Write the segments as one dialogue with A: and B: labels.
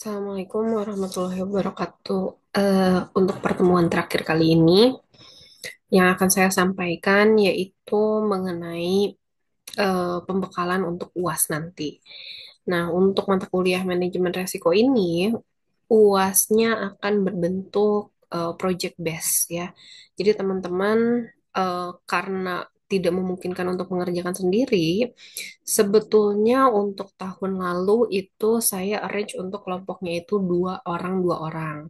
A: Assalamualaikum warahmatullahi wabarakatuh. Untuk pertemuan terakhir kali ini, yang akan saya sampaikan yaitu mengenai pembekalan untuk UAS nanti. Nah, untuk mata kuliah manajemen resiko ini, UASnya akan berbentuk project base ya. Jadi teman-teman karena tidak memungkinkan untuk mengerjakan sendiri, sebetulnya untuk tahun lalu itu saya arrange untuk kelompoknya itu dua orang.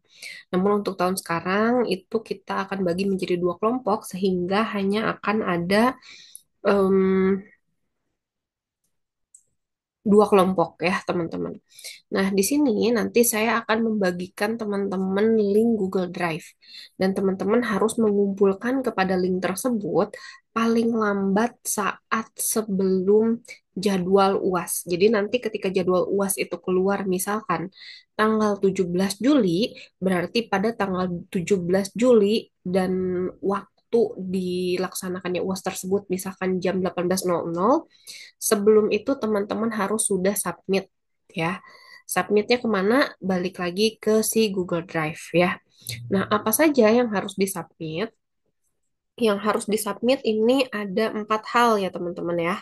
A: Namun untuk tahun sekarang itu kita akan bagi menjadi dua kelompok sehingga hanya akan ada em, dua kelompok ya teman-teman. Nah, di sini nanti saya akan membagikan teman-teman link Google Drive. Dan teman-teman harus mengumpulkan kepada link tersebut paling lambat saat sebelum jadwal UAS. Jadi nanti ketika jadwal UAS itu keluar misalkan tanggal 17 Juli, berarti pada tanggal 17 Juli dan waktu dilaksanakannya UAS tersebut misalkan jam 18.00. Sebelum itu teman-teman harus sudah submit ya. Submitnya kemana? Balik lagi ke si Google Drive ya. Nah, apa saja yang harus disubmit? Yang harus disubmit ini ada 4 hal ya teman-teman ya.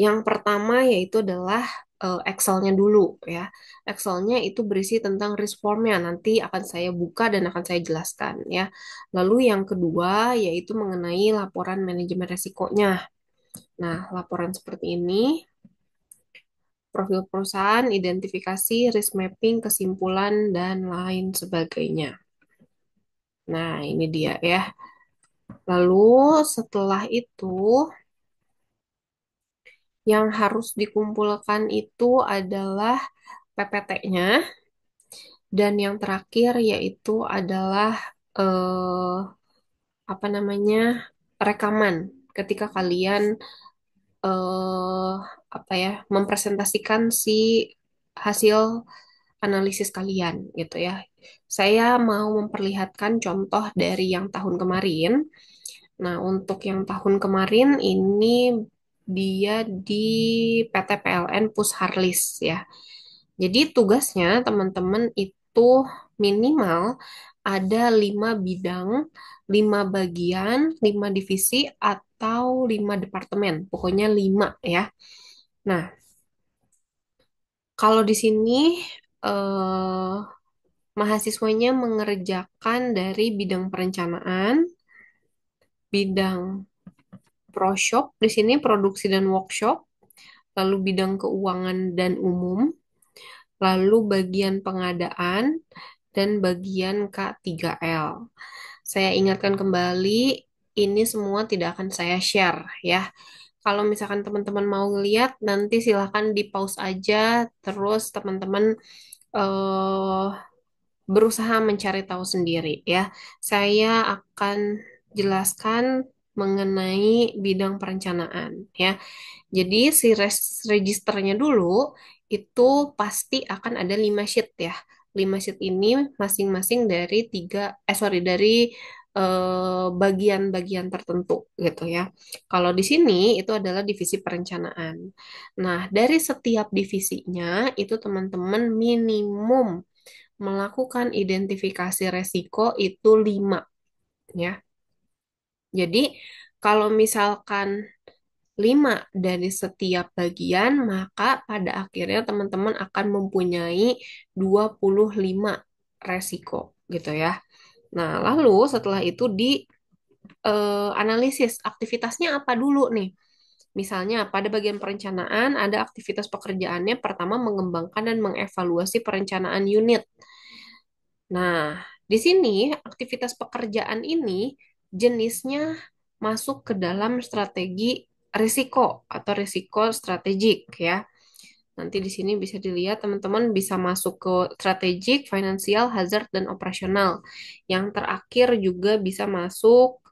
A: Yang pertama yaitu adalah Excel-nya dulu ya. Excel-nya itu berisi tentang risk form-nya. Nanti akan saya buka dan akan saya jelaskan ya. Lalu yang kedua yaitu mengenai laporan manajemen resikonya. Nah, laporan seperti ini profil perusahaan, identifikasi, risk mapping, kesimpulan, dan lain sebagainya. Nah, ini dia ya. Lalu setelah itu, yang harus dikumpulkan itu adalah PPT-nya, dan yang terakhir yaitu adalah eh, apa namanya rekaman ketika kalian eh, apa ya mempresentasikan si hasil analisis kalian gitu ya. Saya mau memperlihatkan contoh dari yang tahun kemarin. Nah, untuk yang tahun kemarin ini dia di PT PLN Pusharlis ya. Jadi tugasnya teman-teman itu minimal ada 5 bidang, 5 bagian, 5 divisi atau 5 departemen. Pokoknya 5 ya. Nah, kalau di sini eh, mahasiswanya mengerjakan dari bidang perencanaan, bidang pro shop, di sini produksi dan workshop, lalu bidang keuangan dan umum, lalu bagian pengadaan, dan bagian K3L. Saya ingatkan kembali, ini semua tidak akan saya share ya. Kalau misalkan teman-teman mau ngeliat, nanti silahkan di pause aja, terus teman-teman eh, berusaha mencari tahu sendiri ya. Saya akan jelaskan mengenai bidang perencanaan ya. Jadi si registernya dulu itu pasti akan ada 5 sheet ya. 5 sheet ini masing-masing dari dari bagian-bagian tertentu gitu ya. Kalau di sini itu adalah divisi perencanaan. Nah, dari setiap divisinya itu teman-teman minimum melakukan identifikasi resiko itu 5 ya. Jadi kalau misalkan 5 dari setiap bagian, maka pada akhirnya teman-teman akan mempunyai 25 resiko gitu ya. Nah, lalu setelah itu di analisis aktivitasnya apa dulu nih? Misalnya pada bagian perencanaan ada aktivitas pekerjaannya pertama mengembangkan dan mengevaluasi perencanaan unit. Nah, di sini aktivitas pekerjaan ini jenisnya masuk ke dalam strategi risiko atau risiko strategik ya. Nanti di sini bisa dilihat teman-teman bisa masuk ke strategik, finansial, hazard, dan operasional. Yang terakhir juga bisa masuk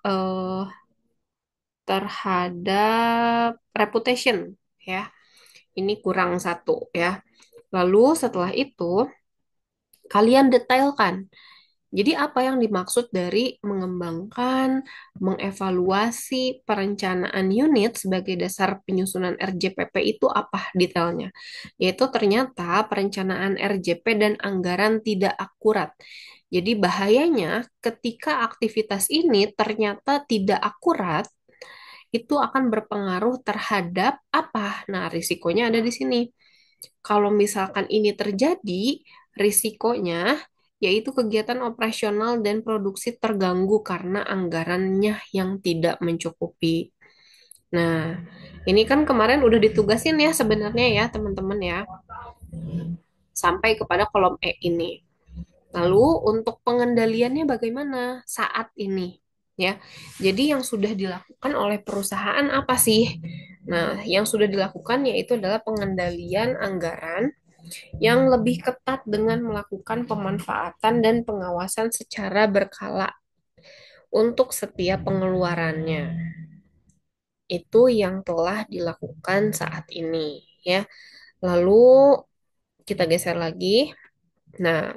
A: terhadap reputation ya. Ini kurang satu ya. Lalu setelah itu kalian detailkan. Jadi apa yang dimaksud dari mengembangkan, mengevaluasi perencanaan unit sebagai dasar penyusunan RJPP itu apa detailnya? Yaitu ternyata perencanaan RJP dan anggaran tidak akurat. Jadi bahayanya ketika aktivitas ini ternyata tidak akurat, itu akan berpengaruh terhadap apa? Nah, risikonya ada di sini. Kalau misalkan ini terjadi, risikonya yaitu kegiatan operasional dan produksi terganggu karena anggarannya yang tidak mencukupi. Nah, ini kan kemarin udah ditugasin ya sebenarnya ya teman-teman ya, sampai kepada kolom E ini. Lalu untuk pengendaliannya bagaimana saat ini? Ya, jadi yang sudah dilakukan oleh perusahaan apa sih? Nah, yang sudah dilakukan yaitu adalah pengendalian anggaran yang lebih ketat dengan melakukan pemanfaatan dan pengawasan secara berkala untuk setiap pengeluarannya. Itu yang telah dilakukan saat ini, ya. Lalu kita geser lagi. Nah,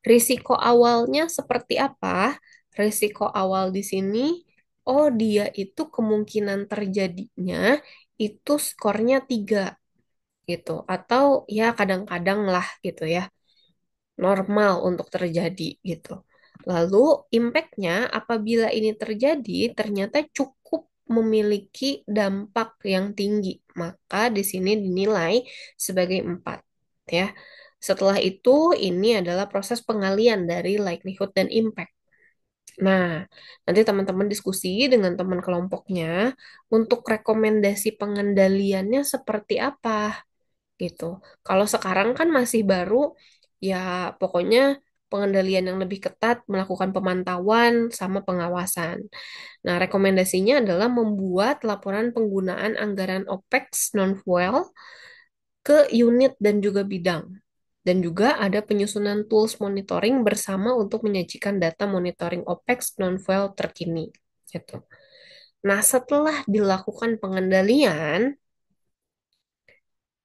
A: risiko awalnya seperti apa? Risiko awal di sini, oh dia itu kemungkinan terjadinya itu skornya 3 gitu. Atau ya kadang-kadang lah gitu ya. Normal untuk terjadi gitu. Lalu impact-nya apabila ini terjadi ternyata cukup memiliki dampak yang tinggi. Maka di sini dinilai sebagai 4 ya. Setelah itu ini adalah proses pengalian dari likelihood dan impact. Nah, nanti teman-teman diskusi dengan teman kelompoknya untuk rekomendasi pengendaliannya seperti apa gitu. Kalau sekarang kan masih baru, ya pokoknya pengendalian yang lebih ketat, melakukan pemantauan sama pengawasan. Nah, rekomendasinya adalah membuat laporan penggunaan anggaran OPEX non-fuel ke unit dan juga bidang. Dan juga ada penyusunan tools monitoring bersama untuk menyajikan data monitoring OPEX non-fuel terkini. Gitu. Nah, setelah dilakukan pengendalian,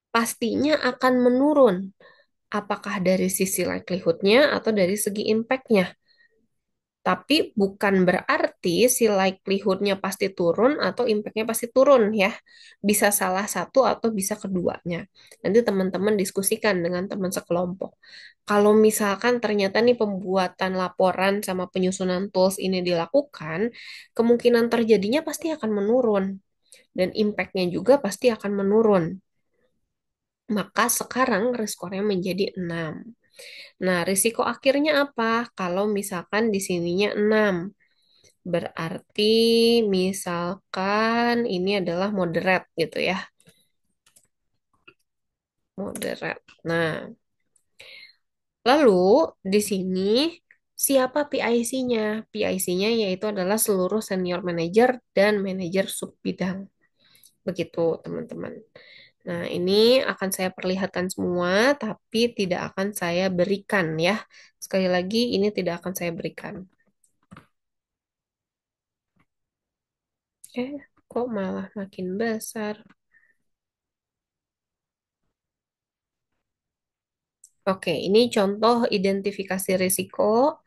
A: pastinya akan menurun apakah dari sisi likelihood-nya atau dari segi impact-nya. Tapi bukan berarti si likelihood-nya pasti turun atau impact-nya pasti turun ya. Bisa salah satu atau bisa keduanya. Nanti teman-teman diskusikan dengan teman sekelompok. Kalau misalkan ternyata nih pembuatan laporan sama penyusunan tools ini dilakukan, kemungkinan terjadinya pasti akan menurun. Dan impact-nya juga pasti akan menurun. Maka sekarang reskornya menjadi 6. Nah, risiko akhirnya apa? Kalau misalkan di sininya 6, berarti misalkan ini adalah moderate gitu ya. Moderate. Nah, lalu di sini siapa PIC-nya? PIC-nya yaitu adalah seluruh senior manager dan manajer sub bidang. Begitu, teman-teman. Nah, ini akan saya perlihatkan semua, tapi tidak akan saya berikan ya. Sekali lagi, ini tidak akan saya berikan. Kok malah makin besar? Oke, ini contoh identifikasi risiko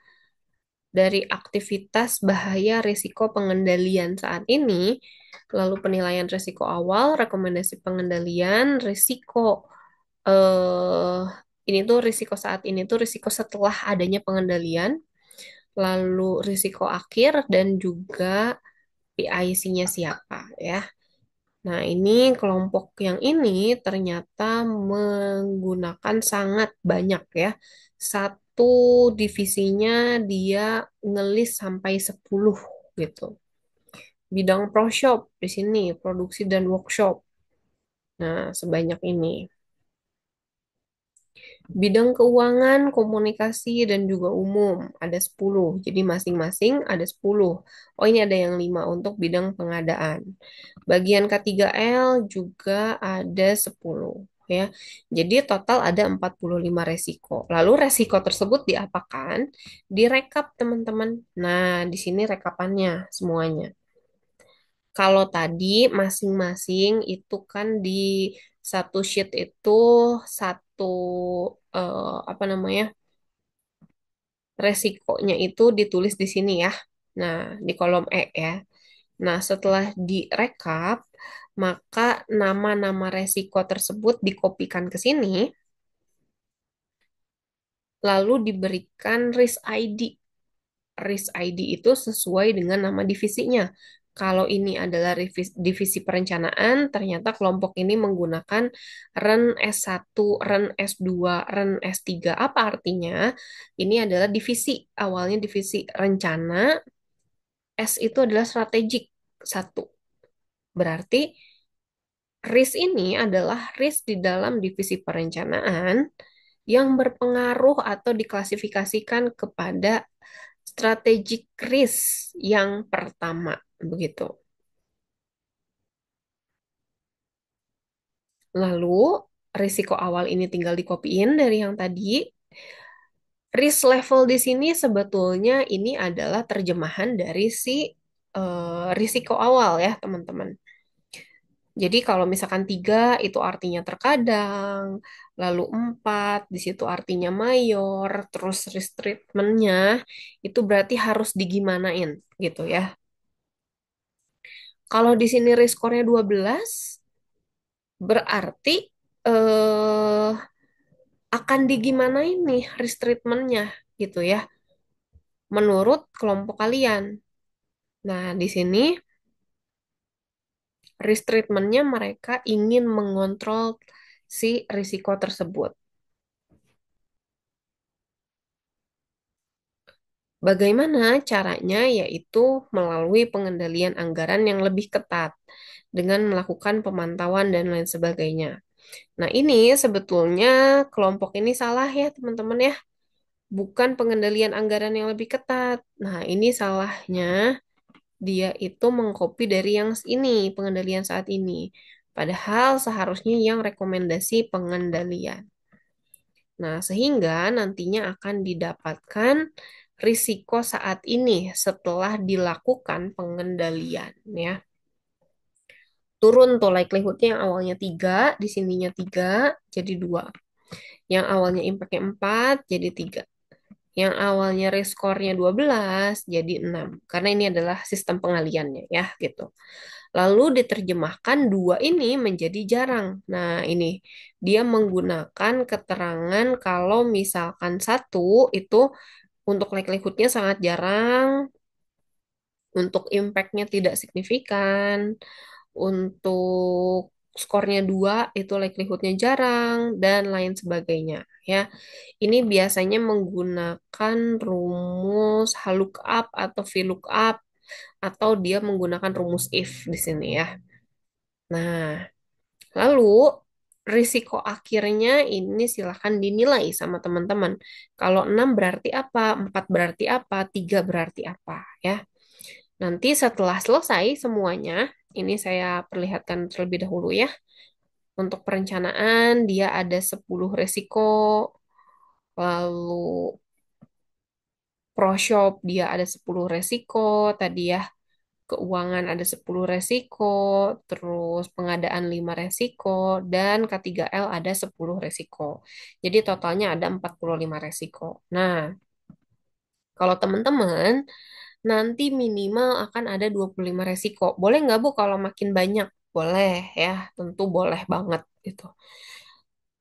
A: dari aktivitas bahaya risiko pengendalian saat ini, lalu penilaian risiko awal, rekomendasi pengendalian, risiko eh ini tuh risiko saat ini tuh risiko setelah adanya pengendalian, lalu risiko akhir dan juga PIC-nya siapa ya. Nah, ini kelompok yang ini ternyata menggunakan sangat banyak ya. Satu divisinya dia ngelis sampai 10 gitu. Bidang pro shop di sini, produksi dan workshop. Nah, sebanyak ini. Bidang keuangan, komunikasi, dan juga umum ada 10. Jadi masing-masing ada 10. Oh, ini ada yang 5 untuk bidang pengadaan. Bagian K3L juga ada 10 ya. Jadi total ada 45 resiko. Lalu resiko tersebut diapakan? Direkap teman-teman. Nah, di sini rekapannya semuanya. Kalau tadi masing-masing itu kan di satu sheet itu satu apa namanya? resikonya itu ditulis di sini ya. Nah, di kolom E ya. Nah, setelah direkap, maka nama-nama resiko tersebut dikopikan ke sini, lalu diberikan risk ID. Risk ID itu sesuai dengan nama divisinya. Kalau ini adalah divisi perencanaan, ternyata kelompok ini menggunakan REN S1, REN S2, REN S3. Apa artinya? Ini adalah divisi. Awalnya divisi rencana, S itu adalah strategik. Satu. Berarti risk ini adalah risk di dalam divisi perencanaan yang berpengaruh atau diklasifikasikan kepada strategic risk yang pertama, begitu. Lalu, risiko awal ini tinggal dikopiin dari yang tadi. Risk level di sini sebetulnya ini adalah terjemahan dari si risiko awal ya, teman-teman. Jadi kalau misalkan tiga itu artinya terkadang, lalu empat di situ artinya mayor, terus risk treatment-nya itu berarti harus digimanain gitu ya. Kalau di sini risk score-nya 12, berarti eh akan digimanain nih risk treatment-nya gitu ya, menurut kelompok kalian. Nah, di sini risk treatment-nya mereka ingin mengontrol si risiko tersebut. Bagaimana caranya? Yaitu melalui pengendalian anggaran yang lebih ketat dengan melakukan pemantauan dan lain sebagainya. Nah, ini sebetulnya kelompok ini salah ya, teman-teman ya. Bukan pengendalian anggaran yang lebih ketat. Nah, ini salahnya dia itu mengcopy dari yang ini, pengendalian saat ini. Padahal seharusnya yang rekomendasi pengendalian. Nah, sehingga nantinya akan didapatkan risiko saat ini setelah dilakukan pengendalian ya. Turun tuh likelihoodnya yang awalnya 3, di sininya 3, jadi 2. Yang awalnya impactnya 4, jadi 3. Yang awalnya reskornya 12 jadi 6. Karena ini adalah sistem pengaliannya ya gitu. Lalu diterjemahkan dua ini menjadi jarang. Nah, ini dia menggunakan keterangan kalau misalkan satu itu untuk likelihoodnya sangat jarang, untuk impactnya tidak signifikan, untuk skornya 2 itu likelihoodnya jarang, dan lain sebagainya ya. Ini biasanya menggunakan rumus HLOOKUP atau VLOOKUP atau dia menggunakan rumus if di sini ya. Nah, lalu risiko akhirnya ini silahkan dinilai sama teman-teman. Kalau 6 berarti apa, 4 berarti apa, 3 berarti apa ya. Nanti setelah selesai semuanya, ini saya perlihatkan terlebih dahulu ya. Untuk perencanaan dia ada 10 risiko, lalu pro shop dia ada 10 resiko tadi ya, keuangan ada 10 resiko, terus pengadaan 5 resiko, dan K3L ada 10 resiko. Jadi totalnya ada 45 resiko. Nah, kalau teman-teman nanti minimal akan ada 25 resiko. Boleh nggak Bu kalau makin banyak? Boleh ya, tentu boleh banget gitu.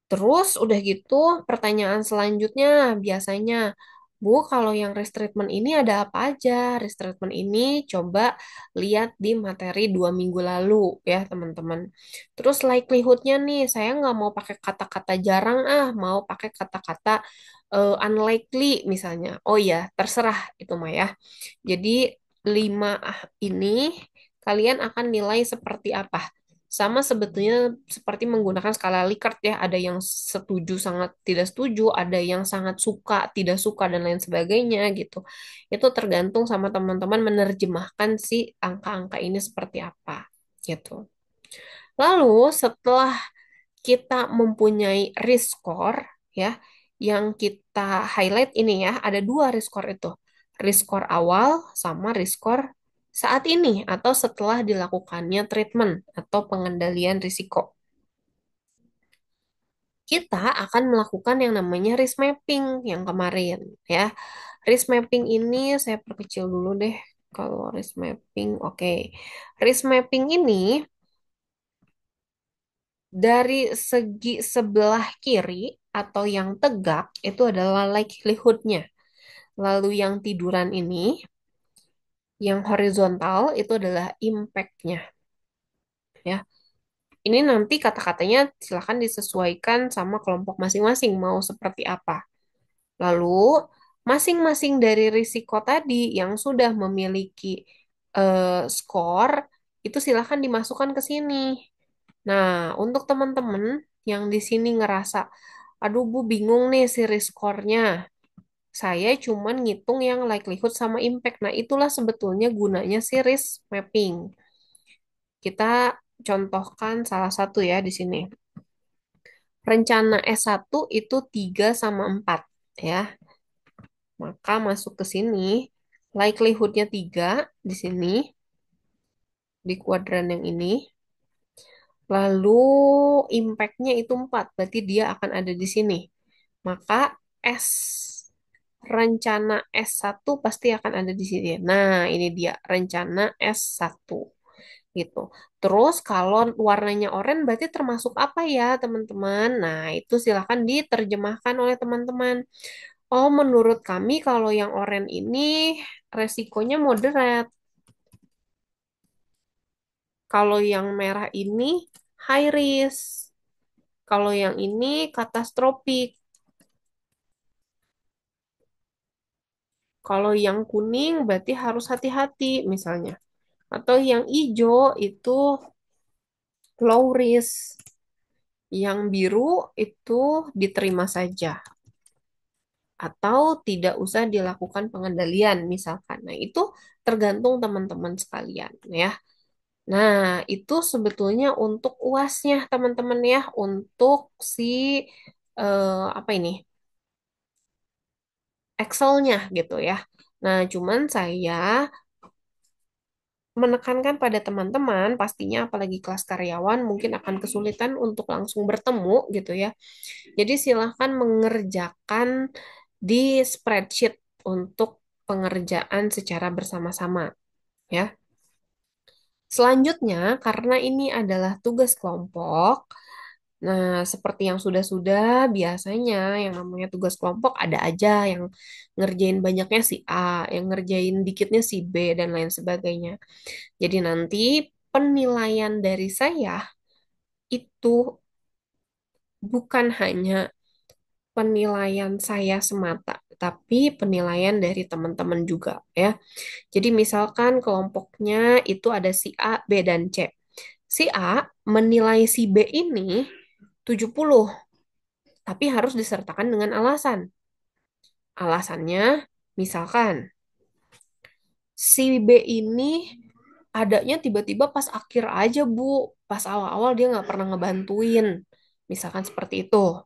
A: Terus udah gitu pertanyaan selanjutnya biasanya, Bu, kalau yang restreatment ini ada apa aja? Restreatment ini coba lihat di materi 2 minggu lalu ya teman-teman. Terus likelihoodnya nih, saya nggak mau pakai kata-kata jarang mau pakai kata-kata unlikely misalnya. Oh ya, terserah itu mah ya. Jadi 5 ini kalian akan nilai seperti apa? Sama sebetulnya seperti menggunakan skala Likert ya, ada yang setuju sangat tidak setuju, ada yang sangat suka tidak suka dan lain sebagainya gitu. Itu tergantung sama teman-teman menerjemahkan si angka-angka ini seperti apa gitu. Lalu setelah kita mempunyai risk score ya, yang kita highlight ini ya, ada dua risk score itu. Risk score awal sama risk score saat ini atau setelah dilakukannya treatment atau pengendalian risiko. Kita akan melakukan yang namanya risk mapping yang kemarin ya. Risk mapping ini saya perkecil dulu deh. Kalau risk mapping, oke. Risk mapping ini dari segi sebelah kiri atau yang tegak itu adalah likelihood-nya. Lalu yang tiduran ini, yang horizontal itu adalah impact-nya, ya. Ini nanti kata-katanya silakan disesuaikan sama kelompok masing-masing mau seperti apa. Lalu masing-masing dari risiko tadi yang sudah memiliki skor itu silakan dimasukkan ke sini. Nah, untuk teman-teman yang di sini ngerasa, aduh Bu bingung nih si risk score-nya. Saya cuman ngitung yang likelihood sama impact. Nah, itulah sebetulnya gunanya si risk mapping. Kita contohkan salah satu ya di sini. Rencana S1 itu 3 sama 4 ya. Maka masuk ke sini, likelihood-nya 3 di sini, di kuadran yang ini. Lalu impact-nya itu 4 berarti dia akan ada di sini. Maka S rencana S1 pasti akan ada di sini. Nah, ini dia rencana S1 gitu. Terus kalau warnanya oranye berarti termasuk apa ya, teman-teman? Nah, itu silakan diterjemahkan oleh teman-teman. Oh, menurut kami kalau yang oranye ini resikonya moderat. Kalau yang merah ini high risk. Kalau yang ini katastropik. Kalau yang kuning berarti harus hati-hati misalnya. Atau yang hijau itu low risk. Yang biru itu diterima saja. Atau tidak usah dilakukan pengendalian misalkan. Nah, itu tergantung teman-teman sekalian ya. Nah, itu sebetulnya untuk UASnya teman-teman ya, untuk si apa ini? Excel-nya gitu ya. Nah, cuman saya menekankan pada teman-teman, pastinya apalagi kelas karyawan mungkin akan kesulitan untuk langsung bertemu gitu ya. Jadi silahkan mengerjakan di spreadsheet untuk pengerjaan secara bersama-sama ya. Selanjutnya, karena ini adalah tugas kelompok, nah seperti yang sudah-sudah biasanya yang namanya tugas kelompok ada aja yang ngerjain banyaknya si A, yang ngerjain dikitnya si B, dan lain sebagainya. Jadi nanti penilaian dari saya itu bukan hanya penilaian saya semata, tapi penilaian dari teman-teman juga ya. Jadi misalkan kelompoknya itu ada si A, B, dan C. Si A menilai si B ini 70, tapi harus disertakan dengan alasan. Alasannya, misalkan si B ini adanya tiba-tiba pas akhir aja, Bu. Pas awal-awal dia nggak pernah ngebantuin. Misalkan seperti itu,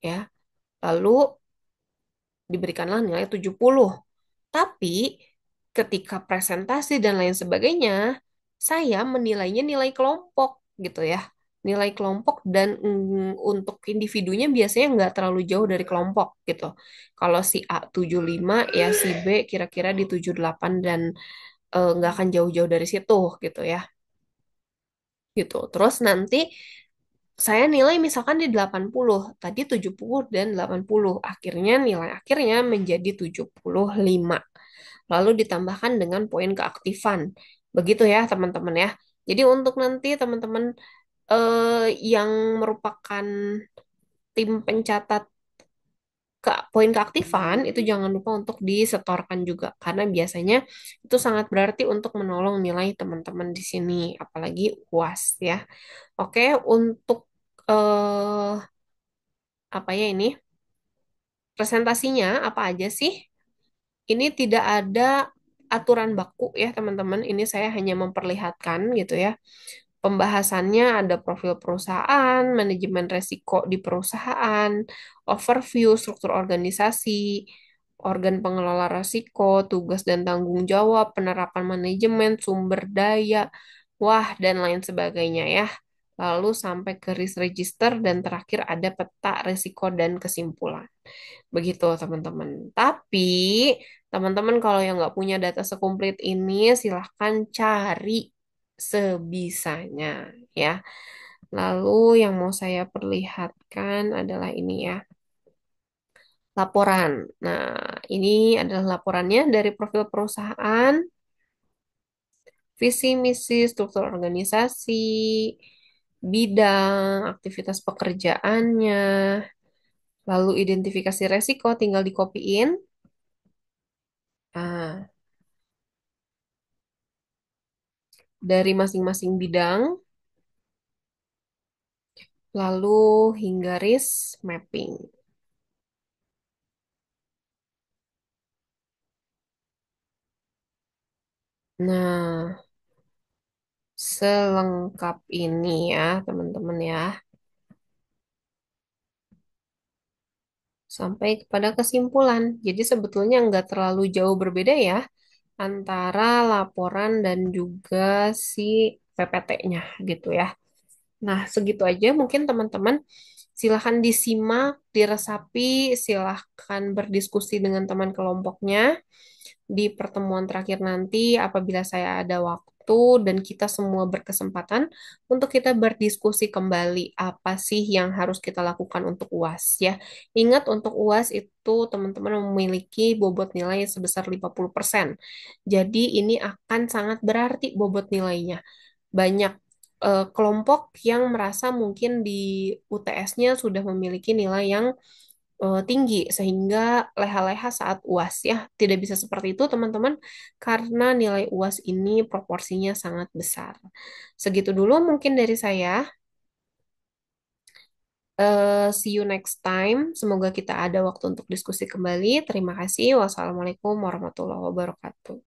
A: ya. Lalu diberikanlah nilai 70. Tapi ketika presentasi dan lain sebagainya, saya menilainya nilai kelompok gitu ya. Nilai kelompok dan untuk individunya biasanya nggak terlalu jauh dari kelompok gitu. Kalau si A 75 ya si B kira-kira di 78 dan nggak akan jauh-jauh dari situ gitu ya. Gitu. Terus nanti saya nilai misalkan di 80, tadi 70 dan 80. Akhirnya nilai akhirnya menjadi 75. Lalu ditambahkan dengan poin keaktifan. Begitu ya, teman-teman ya. Jadi untuk nanti teman-teman yang merupakan tim pencatat ke poin keaktifan itu jangan lupa untuk disetorkan juga karena biasanya itu sangat berarti untuk menolong nilai teman-teman di sini, apalagi UAS ya. Oke, untuk eh apa ya ini? Presentasinya apa aja sih? Ini tidak ada aturan baku ya, teman-teman. Ini saya hanya memperlihatkan gitu ya. Pembahasannya ada profil perusahaan, manajemen resiko di perusahaan, overview struktur organisasi, organ pengelola resiko, tugas dan tanggung jawab, penerapan manajemen, sumber daya, wah, dan lain sebagainya ya. lalu sampai ke risk register, dan terakhir ada peta risiko dan kesimpulan. Begitu, teman-teman. Tapi, teman-teman kalau yang nggak punya data sekomplit ini, silahkan cari sebisanya, ya. Lalu yang mau saya perlihatkan adalah ini ya, laporan. Nah, ini adalah laporannya dari profil perusahaan, visi, misi, struktur organisasi, bidang, aktivitas pekerjaannya, lalu identifikasi resiko, tinggal dikopiin. Nah, dari masing-masing bidang, lalu hingga risk mapping. Nah, selengkap ini ya, teman-teman ya. Sampai kepada kesimpulan. Jadi sebetulnya nggak terlalu jauh berbeda ya antara laporan dan juga si PPT-nya gitu ya. Nah, segitu aja mungkin teman-teman. Silahkan disimak, diresapi, silahkan berdiskusi dengan teman kelompoknya di pertemuan terakhir nanti apabila saya ada waktu dan kita semua berkesempatan untuk kita berdiskusi kembali apa sih yang harus kita lakukan untuk UAS ya. Ingat untuk UAS itu teman-teman memiliki bobot nilai sebesar 50%. Jadi ini akan sangat berarti bobot nilainya. Banyak kelompok yang merasa mungkin di UTS-nya sudah memiliki nilai yang tinggi sehingga leha-leha saat UAS ya. Tidak bisa seperti itu teman-teman karena nilai UAS ini proporsinya sangat besar. Segitu dulu mungkin dari saya. See you next time. Semoga kita ada waktu untuk diskusi kembali. Terima kasih. Wassalamualaikum warahmatullahi wabarakatuh.